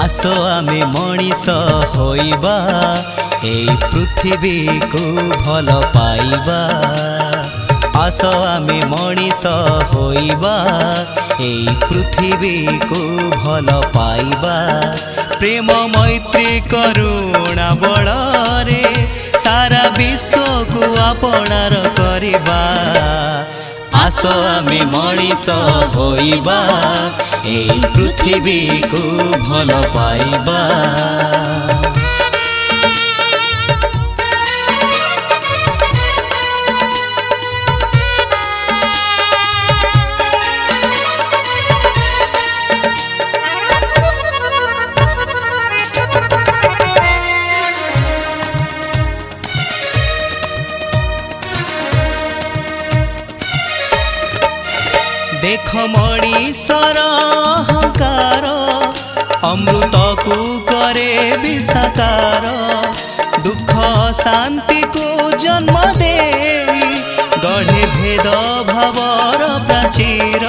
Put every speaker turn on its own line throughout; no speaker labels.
आसो आमे मनीष होइबा एई पृथ्वी को भल पाइबा। आसो आमे मनीष होइबा एई पृथ्वी को भल पाइबा। प्रेम मैत्री करुणा बଳରେ सारा विश्व को आपणार करिबा। आसो आमे मनीष होइबा एई पृथ्वी को भल पाइबा। देख मणिषर अहंकार अमृत को करे विषाकार। दुख शांति को जन्म दे गढ़े भेद भावर प्राचीर।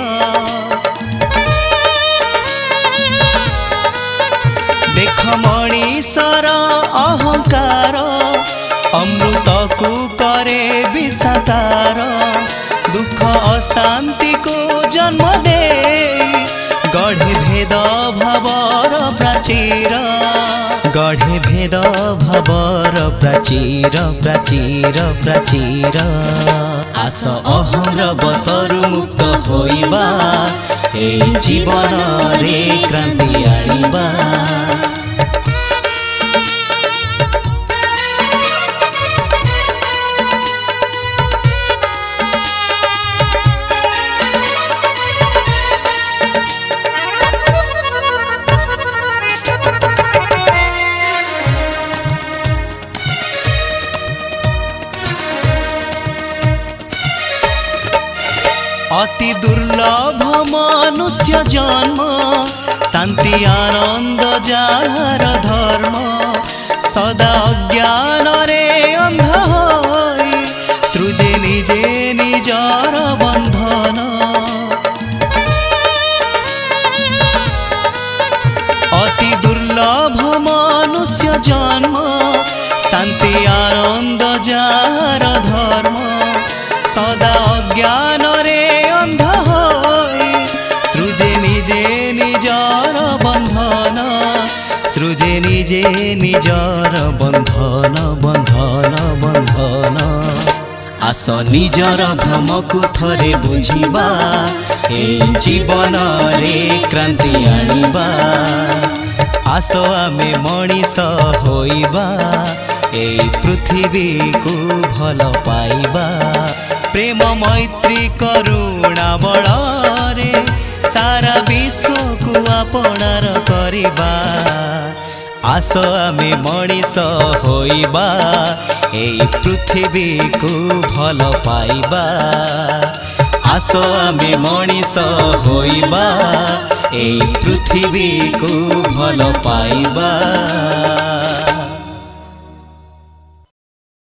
देख मणिषर अहंकार अमृत को करे विषाकार। दुख अशांति को जन्म दे गढ़े भेद भावर प्राचीर। गढ़े भेद भावर प्राचीर प्राचीर प्राचीर। आस अहंर बसरु मुक्त होइबा एई जीवन रे क्रांति आनिबा। अति दुर्लभ मनुष्य जन्म शांति आनंद जार धर्म। सदा अज्ञान रे अंध होई सृजे निजे निजार बंधन। अति दुर्लभ मनुष्य जन्म शांति आनंद जार धर्म। सदा अज्ञान रे अंध होई सृजे निजे निजार बंधन। सृजे निजे निजार बंधन बंधन बंधन। आस निजर भ्रम को थरे बुझिबा एई जीवन रे क्रांति आनिबा। आसो आमे मनीष होइबा एई पृथ्वी को भल पाइबा। प्रेम मैत्री करुणा बଳରେ सारा विश्व को आपणार करिबा। आसो आमे मनीष होइबा एई पृथ्वी को भल पाइबा। आसो आमे मनीष होइबा एई पृथ्वी को भल पाइबा।